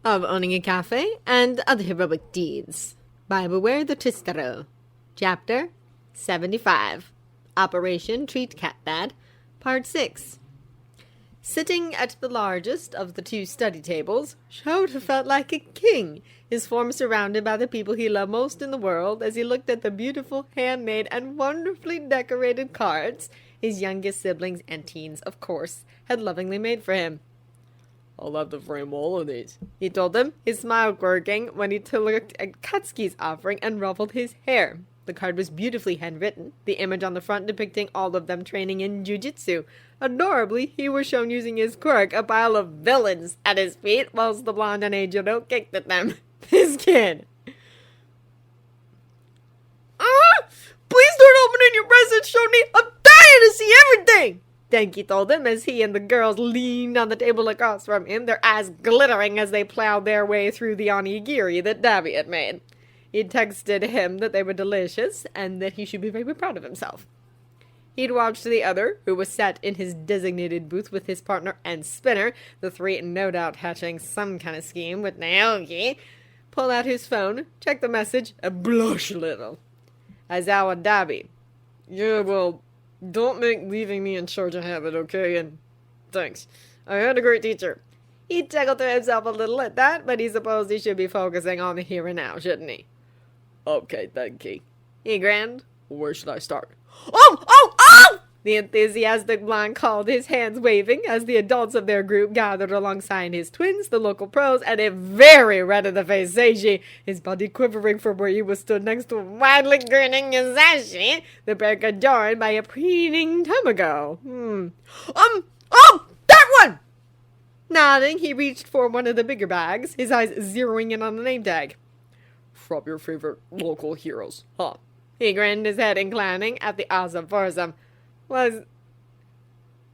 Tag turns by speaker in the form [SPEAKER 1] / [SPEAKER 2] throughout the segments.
[SPEAKER 1] of owning a cafe and other heroic deeds by Beware the Tistero. Chapter 75. Operation Treat Cat Bad, Part 6. Sitting at the largest of the two study tables, Shouta felt like a king, his form surrounded by the people he loved most in the world as he looked at the beautiful, handmade, and wonderfully decorated cards his youngest siblings and teens, of course, had lovingly made for him.
[SPEAKER 2] "I'll have to frame all of these,"
[SPEAKER 1] he told them, his smile quirking when he looked at Katsuki's offering and ruffled his hair. The card was beautifully handwritten, the image on the front depicting all of them training in jujitsu. Adorably, he was shown using his quirk, a pile of villains at his feet, whilst the blonde and Aizawa kicked at them. This kid.
[SPEAKER 2] Please don't open your presents, Shoni! I'm dying to see everything!
[SPEAKER 1] Denki told him as he and the girls leaned on the table across from him, their eyes glittering as they plowed their way through the onigiri that Dabi had made. He texted him that they were delicious and that he should be very proud of himself. He'd watched the other, who was sat in his designated booth with his partner and spinner, the three no doubt hatching some kind of scheme with Naoki, pull out his phone, check the message, and blush a little. Aizawa Dabi.
[SPEAKER 2] "Yeah, well, don't make leaving me in charge a habit, okay? And thanks. I had a great teacher."
[SPEAKER 1] He chuckled to himself a little at that, but he supposed he should be focusing on the here and now, shouldn't he?
[SPEAKER 2] "Okay, thank you."
[SPEAKER 1] He grinned.
[SPEAKER 2] "Where should I start?"
[SPEAKER 1] Oh! The enthusiastic blonde called, his hands waving, as the adults of their group gathered alongside his twins, the local pros, and a very red-in-the-face Seiji, his body quivering from where he was stood next to a wildly grinning Yasashi, the pair got joined by a preening Tamago.
[SPEAKER 2] That one!
[SPEAKER 1] Nodding, he reached for one of the bigger bags, his eyes zeroing in on the name tag.
[SPEAKER 2] "From your favorite local heroes, huh?"
[SPEAKER 1] He grinned, his head inclining at the awesome foursome. Was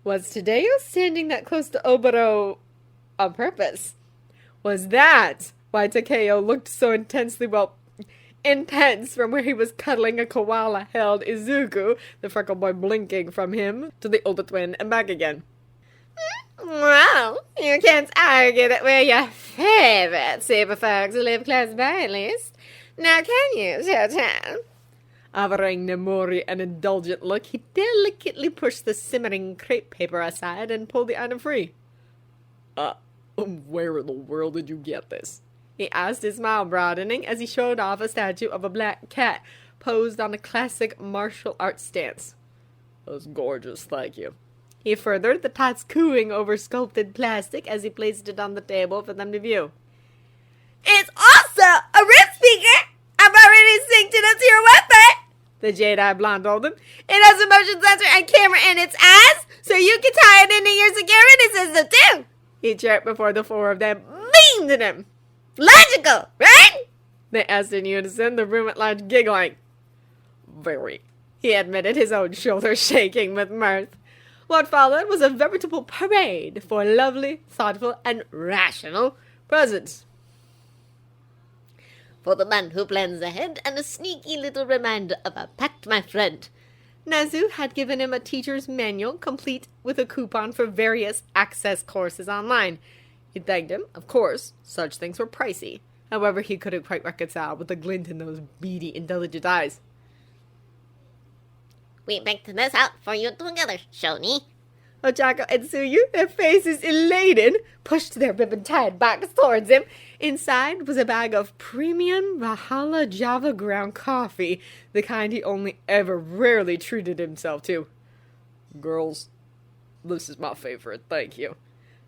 [SPEAKER 1] Tadeo standing that close to Oboro on purpose? Was that why Takeo looked so intense from where he was cuddling a koala held Izuku, the freckled boy blinking from him to the older twin and back again? Well, you can't argue that we're your favorite super folks who live close by, at least. Now can you, Shouta? Offering Nemori an indulgent look, he delicately pushed the simmering crepe paper aside and pulled the item free.
[SPEAKER 2] Where in the world did you get this?"
[SPEAKER 1] he asked, his smile broadening as he showed off a statue of a black cat posed on a classic martial arts stance.
[SPEAKER 2] "That's gorgeous, thank you."
[SPEAKER 1] He furthered, the tots cooing over sculpted plastic as he placed it on the table for them to view. "It's also a rip speaker! I've already synced it up to your Wi-Fi!" the jade-eyed blonde told him. "It has a motion sensor and camera in its eyes, so you can tie it into your security system too!" he chirped before the four of them beamed at him. "Logical, right?" they asked in unison, the room at large giggling.
[SPEAKER 2] "Very,"
[SPEAKER 1] he admitted, his own shoulders shaking with mirth. What followed was a veritable parade for lovely, thoughtful, and rational presents. "For the man who plans ahead, and a sneaky little reminder of a pact, my friend." Nazu had given him a teacher's manual, complete with a coupon for various access courses online. He thanked him, of course, such things were pricey. However, he couldn't quite reconcile with the glint in those beady, intelligent eyes.
[SPEAKER 3] "We picked this out for you together, Shoni."
[SPEAKER 1] Ochako and Tsuyu, their faces elated, pushed their ribbon-tied box towards him. Inside was a bag of premium Valhalla Java ground coffee, the kind he only ever rarely treated himself to.
[SPEAKER 2] "Girls, this is my favorite, thank you."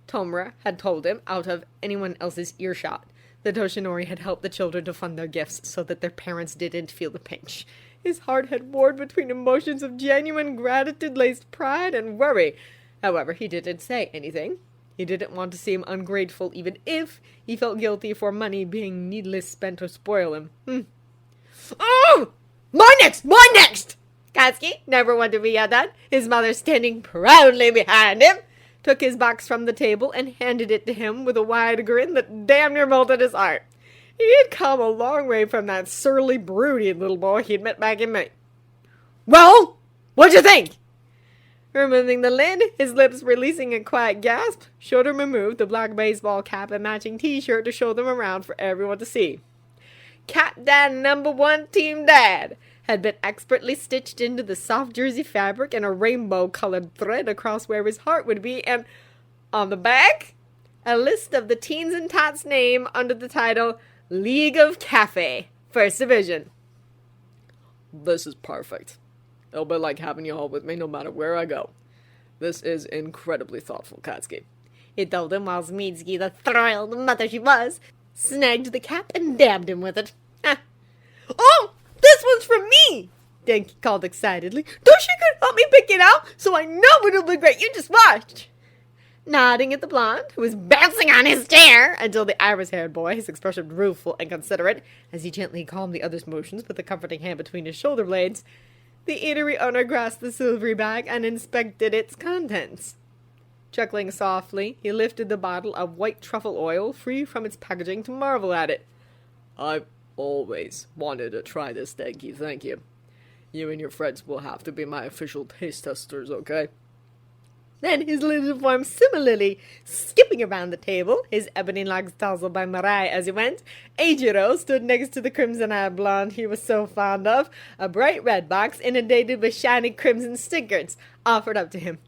[SPEAKER 1] Tomura had told him, out of anyone else's earshot, that Toshinori had helped the children to fund their gifts so that their parents didn't feel the pinch. His heart had warred between emotions of genuine gratitude-laced pride and worry. However, he didn't say anything. He didn't want to seem ungrateful, even if he felt guilty for money being needless spent to spoil him.
[SPEAKER 2] "Oh! Mine next!
[SPEAKER 1] Katsuki, never one to be yelled at, his mother standing proudly behind him, took his box from the table and handed it to him with a wide grin that damn near melted his heart. He had come a long way from that surly, broody little boy he'd met back in May.
[SPEAKER 2] "Well, what'd you think?"
[SPEAKER 1] Removing the lid, his lips releasing a quiet gasp, Shouta removed the black baseball cap and matching t-shirt to show them around for everyone to see. Cat Dad #1 Team Dad had been expertly stitched into the soft jersey fabric and a rainbow-colored thread across where his heart would be, and on the back, a list of the teens and tots' name under the title League of Cafe, First Division.
[SPEAKER 2] This is perfect. It'll be like having you all with me no matter where I go. This is incredibly thoughtful, Katsuki.
[SPEAKER 1] He told him while Smeedsky, the thrilled mother she was, snagged the cap and dabbed him with it. Ah. Oh, this one's from me! Denki called excitedly. Doshi could help me pick it out, so I know it'll be great. You just watch. Nodding at the blonde, who was bouncing on his chair until the iris-haired boy, his expression rueful and considerate, as he gently calmed the other's motions with a comforting hand between his shoulder blades, the eatery owner grasped the silvery bag and inspected its contents. Chuckling softly, he lifted the bottle of white truffle oil free from its packaging to marvel at it.
[SPEAKER 2] I've always wanted to try this, Denki, thank you. You and your friends will have to be my official taste testers, okay?
[SPEAKER 1] Then his little form similarly skipping around the table, his ebony locks tousled by Mirai as he went, Eijiro stood next to the crimson-eyed blonde he was so fond of, a bright red box inundated with shiny crimson stickers, offered up to him.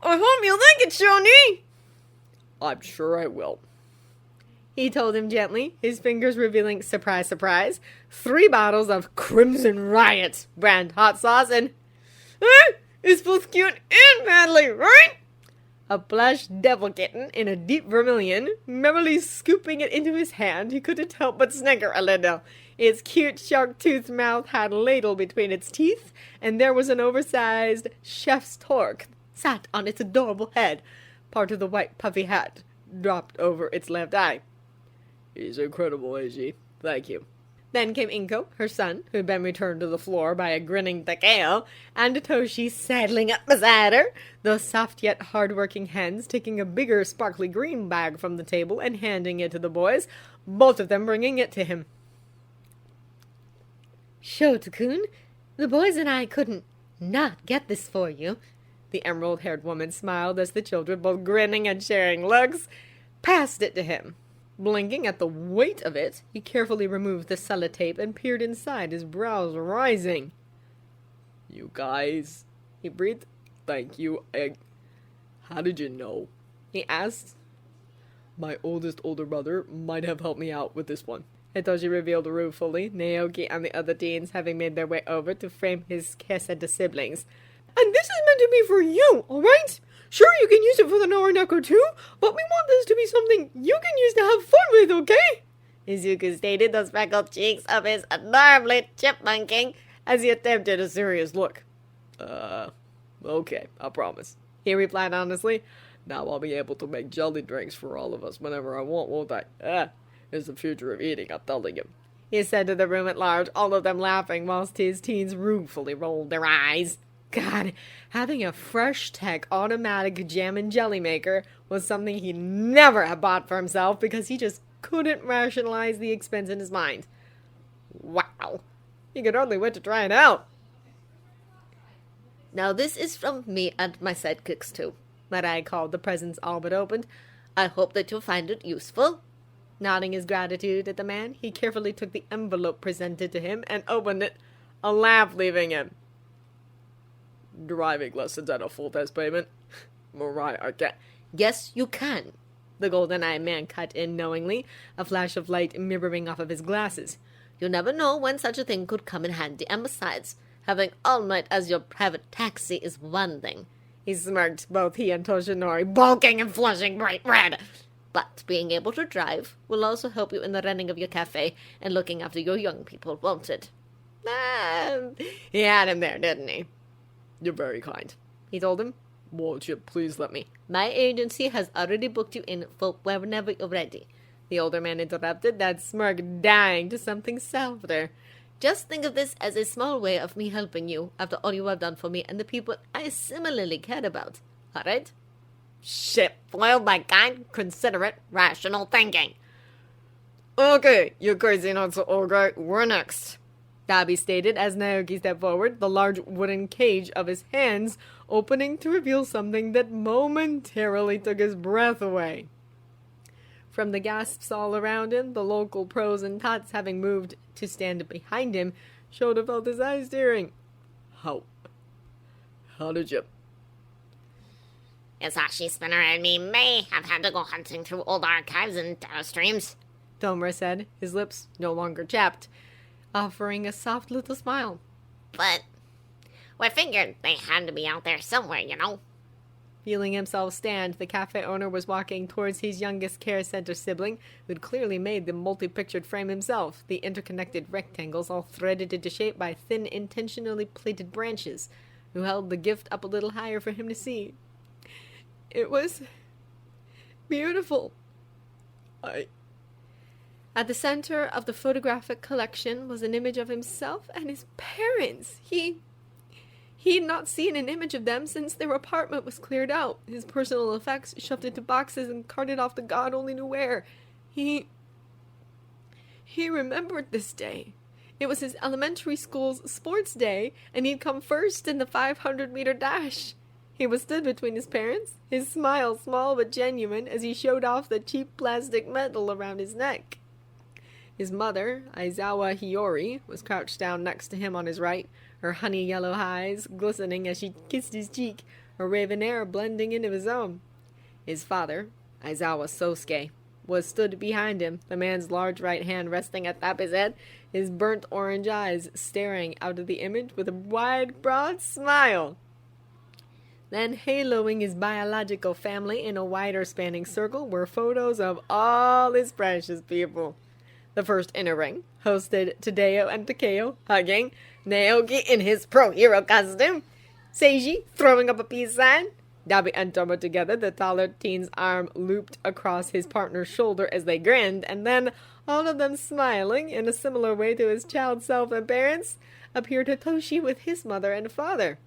[SPEAKER 2] I hope you like it, Shoni! I'm sure I will.
[SPEAKER 1] He told him gently, his fingers revealing, surprise, surprise, 3 bottles of Crimson Riot brand hot sauce and...
[SPEAKER 2] It's both cute and manly, right?
[SPEAKER 1] A plush devil kitten in a deep vermilion, merrily scooping it into his hand, he couldn't help but snigger a little. Its cute shark-toothed mouth had a ladle between its teeth, and there was an oversized chef's torque sat on its adorable head, part of the white puffy hat dropped over its left eye.
[SPEAKER 2] He's incredible, Eiji. Thank you.
[SPEAKER 1] Then came Inko, her son, who had been returned to the floor by a grinning Takeo, and Toshi saddling up beside her, those soft yet hard-working hens taking a bigger sparkly green bag from the table and handing it to the boys, both of them bringing it to him. Shouta-kun, the boys and I couldn't not get this for you. The emerald-haired woman smiled as the children, both grinning and sharing looks, passed it to him. Blinking at the weight of it, he carefully removed the sellotape and peered inside, his brows rising.
[SPEAKER 2] You guys,
[SPEAKER 1] he breathed.
[SPEAKER 2] Thank you. How did you know?
[SPEAKER 1] He asked.
[SPEAKER 2] My oldest older brother might have helped me out with this one.
[SPEAKER 1] Hitoshi revealed ruefully, Naoki and the other teens having made their way over to frame his kiss at the siblings. And this is meant to be for you, alright? Sure, you can use it for the Norineko too, but we want this to be something you can use to have fun with, okay? Izuku stated, those freckled cheeks of his adorably chipmunking as he attempted a serious look.
[SPEAKER 2] Okay, I promise.
[SPEAKER 1] He replied honestly.
[SPEAKER 2] Now I'll be able to make jelly drinks for all of us whenever I want, won't I? It's the future of eating, I'm telling you.
[SPEAKER 1] He said to the room at large, all of them laughing, whilst his teens ruefully rolled their eyes. God, having a fresh tech automatic jam and jelly maker was something he'd never have bought for himself because he just couldn't rationalize the expense in his mind. Wow. He could hardly wait to try it out. Now this is from me and my sidekicks too, Mirai called, the presents all but opened. I hope that you'll find it useful. Nodding his gratitude at the man, he carefully took the envelope presented to him and opened it, a laugh leaving him.
[SPEAKER 2] Driving lessons at a full test payment? Mariah, I can't.
[SPEAKER 1] Yes, you can. The golden-eyed man cut in knowingly, a flash of light mirroring off of his glasses. You never know when such a thing could come in handy, and besides, having All Might as your private taxi is one thing. He smirked, both he and Toshinori bulking and flushing bright red. But being able to drive will also help you in the running of your cafe and looking after your young people, won't it? He had him there, didn't he?
[SPEAKER 2] You're very kind,
[SPEAKER 1] he told him.
[SPEAKER 2] Won't you please let me?
[SPEAKER 1] My agency has already booked you in for whenever you're ready. The older man interrupted, that smirk dying to something softer. Just think of this as a small way of me helping you after all you have done for me and the people I similarly care about. All right?
[SPEAKER 3] Shit, foiled by kind, considerate, rational thinking.
[SPEAKER 2] Okay, you crazy nuts, okay, we're next.
[SPEAKER 1] Dabi stated as Naoki stepped forward, the large wooden cage of his hands opening to reveal something that momentarily took his breath away. From the gasps all around him, the local pros and tots having moved to stand behind him, Shouta felt his eyes tearing.
[SPEAKER 2] How did you?
[SPEAKER 3] Isashi Spinner and me may have had to go hunting through old archives and data streams,
[SPEAKER 1] Tomura said, his lips no longer chapped, offering a soft little smile.
[SPEAKER 3] but we figured they had to be out there somewhere,
[SPEAKER 1] Feeling himself stand, the cafe owner was walking towards his youngest care center sibling, who'd clearly made the multi-pictured frame himself, the interconnected rectangles all threaded into shape by thin, intentionally plated branches, who held the gift up a little higher for him to see. It was beautiful. At the center of the photographic collection was an image of himself and his parents. He had not seen an image of them since their apartment was cleared out, his personal effects shoved into boxes and carted off to God only knew where. He remembered this day. It was his elementary school's sports day, and he'd come first in the 500-meter dash. He was stood between his parents, his smile small but genuine as he showed off the cheap plastic medal around his neck. His mother, Aizawa Hiyori, was crouched down next to him on his right, her honey yellow eyes glistening as she kissed his cheek, her raven hair blending into his own. His father, Aizawa Sosuke, was stood behind him, the man's large right hand resting atop his head, his burnt orange eyes staring out of the image with a wide, broad smile. Then, haloing his biological family in a wider spanning circle, were photos of all his precious people. The first inner ring hosted Tadeo and Takeo hugging, Naoki in his pro-hero costume, Seiji throwing up a peace sign, Dabi and Tomo together, the taller teen's arm looped across his partner's shoulder as they grinned, and then, all of them smiling in a similar way to his child self and parents, appeared Hitoshi with his mother and father.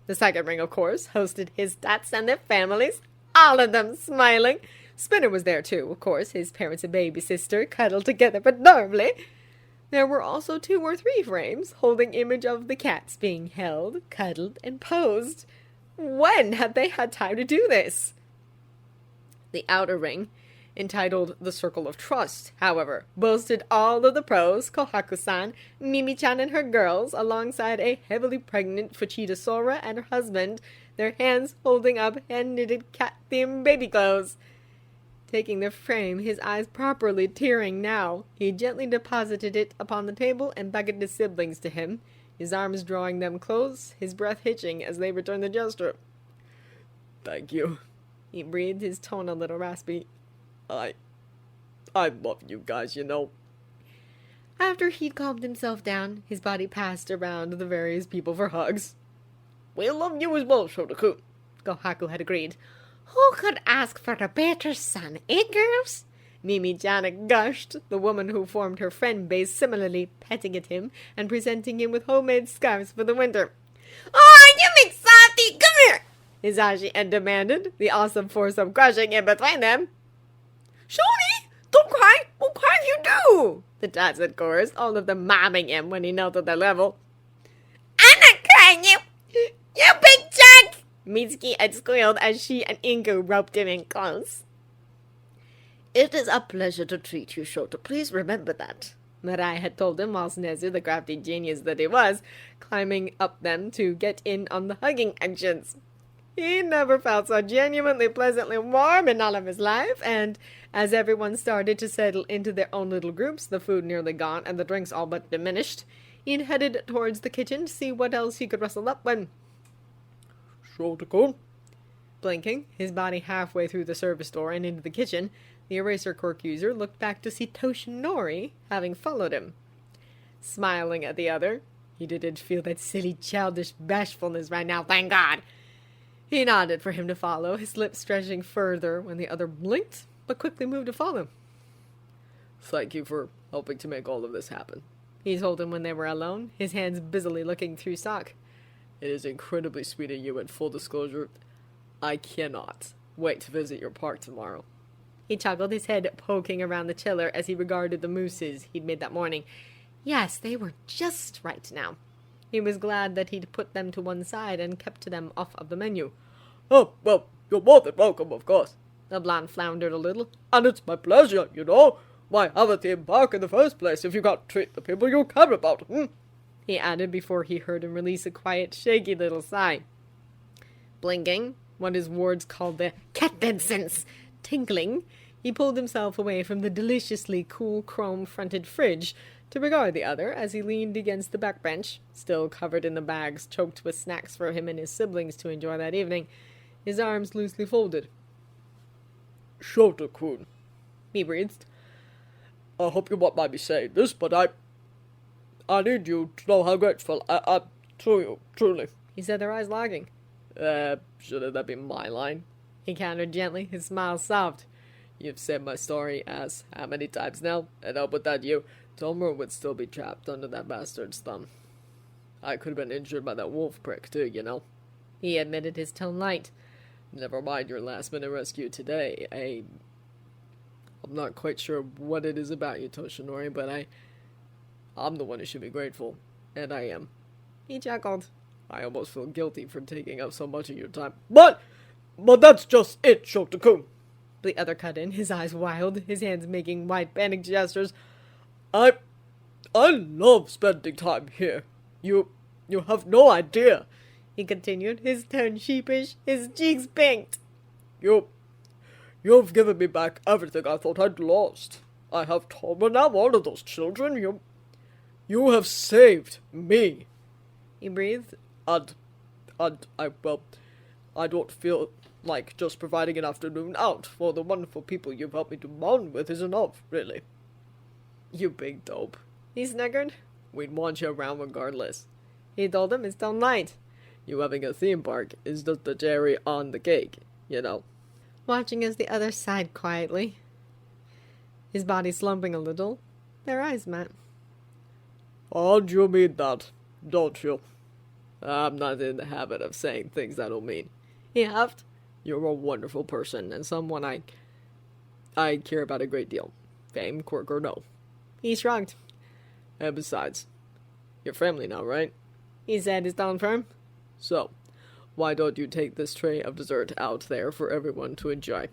[SPEAKER 1] The second ring, of course, hosted his tats and their families, all of them smiling. Spinner was there too, of course, his parents and baby sister cuddled together adorably. There were also 2 or 3 frames holding image of the cats being held, cuddled, and posed. When had they had time to do this? The outer ring, entitled The Circle of Trust, however, boasted all of the pros, Kohaku-san, Mimi-chan and her girls, alongside a heavily pregnant Fuchida Sora and her husband, their hands holding up hand-knitted cat-themed baby clothes. Taking the frame, his eyes properly tearing now, he gently deposited it upon the table and beckoned his siblings to him, his arms drawing them close, his breath hitching as they returned the gesture.
[SPEAKER 2] Thank you.
[SPEAKER 1] He breathed, his tone a little raspy.
[SPEAKER 2] I love you guys,
[SPEAKER 1] After he'd calmed himself down, his body passed around the various people for hugs.
[SPEAKER 2] We love you as well, Shouta-kun.
[SPEAKER 1] Kohaku had agreed.
[SPEAKER 3] Who could ask for a better son, girls?
[SPEAKER 1] Mimi-chan gushed, the woman who formed her friend base similarly petting at him and presenting him with homemade scarves for the winter.
[SPEAKER 3] Oh, you make softy, come here!
[SPEAKER 1] Hisashi demanded, the awesome foursome crushing in between them.
[SPEAKER 2] Shoni, don't cry! We'll cry if you do!
[SPEAKER 1] The tots had chorused, all of them mobbing him when he knelt at their level.
[SPEAKER 3] I'm not crying, you big jerk!
[SPEAKER 1] Mitsuki had squealed as she and Ingo roped him in close.
[SPEAKER 2] It is a pleasure to treat you, Shouta. Please remember that.
[SPEAKER 1] Mirai had told him, whilst Nezu, the crafty genius that he was, climbing up them to get in on the hugging actions. He never felt so genuinely pleasantly warm in all of his life, and as everyone started to settle into their own little groups, the food nearly gone and the drinks all but diminished, he'd headed towards the kitchen to see what else he could rustle up when...
[SPEAKER 2] Shouta-kun?
[SPEAKER 1] Blinking, his body halfway through the service door and into the kitchen, the eraser quirk user looked back to see Toshinori having followed him. Smiling at the other, he didn't feel that silly childish bashfulness right now, thank God. He nodded for him to follow, his lips stretching further when the other blinked, but quickly moved to follow.
[SPEAKER 2] Thank you for helping to make all of this happen.
[SPEAKER 1] He told him when they were alone, his hands busily looking through sock.
[SPEAKER 2] It is incredibly sweet of you, and full disclosure, I cannot wait to visit your park tomorrow.
[SPEAKER 1] He toggled his head, poking around the chiller as he regarded the mousses he'd made that morning. Yes, they were just right now. He was glad that he'd put them to one side and kept them off of the menu.
[SPEAKER 2] Oh, well, you're more than welcome, of course.
[SPEAKER 1] The blonde floundered a little.
[SPEAKER 2] And it's my pleasure, you know. Why have a theme park in the first place if you can't treat the people you care about,
[SPEAKER 1] He added before he heard him release a quiet, shaky little sigh. Blinking, what his wards called the catbed sense, tinkling, he pulled himself away from the deliciously cool chrome-fronted fridge to regard the other as he leaned against the back bench, still covered in the bags choked with snacks for him and his siblings to enjoy that evening, his arms loosely folded.
[SPEAKER 2] Shouta-kun,
[SPEAKER 1] He breathed.
[SPEAKER 2] I hope you won't mind me saying this, but I need you to know how grateful I am to you, truly.
[SPEAKER 1] He said, their eyes logging.
[SPEAKER 2] Shouldn't that be my line?
[SPEAKER 1] He countered gently, his smile soft.
[SPEAKER 2] You've said my story as how many times now? And up without you, Tomer would still be trapped under that bastard's thumb. I could have been injured by that wolf prick too, you know.
[SPEAKER 1] He admitted, his tone light.
[SPEAKER 2] Never mind your last-minute rescue today. I'm not quite sure what it is about you, Toshinori, but I'm the one who should be grateful. And I am.
[SPEAKER 1] He chuckled.
[SPEAKER 2] I almost feel guilty for taking up so much of your time. But that's just it, Shouta-kun.
[SPEAKER 1] The other cut in, his eyes wild, his hands making wide panic gestures.
[SPEAKER 2] I love spending time here. You have no idea.
[SPEAKER 1] He continued, his tone sheepish, his cheeks pinked.
[SPEAKER 2] You've given me back everything I thought I'd lost. I have Tomer now, all of those children. You have saved me.
[SPEAKER 1] He breathed.
[SPEAKER 2] And I don't feel like just providing an afternoon out for the wonderful people you've helped me to bond with is enough, really. You big dope.
[SPEAKER 1] He snickered.
[SPEAKER 2] We'd want you around regardless.
[SPEAKER 1] He told him, his tone light.
[SPEAKER 2] You having a theme park is just the cherry on the cake, you know.
[SPEAKER 1] Watching as the other sighed quietly, his body slumping a little, their eyes met.
[SPEAKER 2] And you mean that, don't you? I'm not in the habit of saying things I don't mean.
[SPEAKER 1] He huffed.
[SPEAKER 2] You're a wonderful person, and someone I care about a great deal. Fame, quirk, or no.
[SPEAKER 1] He shrugged.
[SPEAKER 2] And besides, you're family now, right?
[SPEAKER 1] He said, his tone firm.
[SPEAKER 2] So, why don't you take this tray of dessert out there for everyone to enjoy,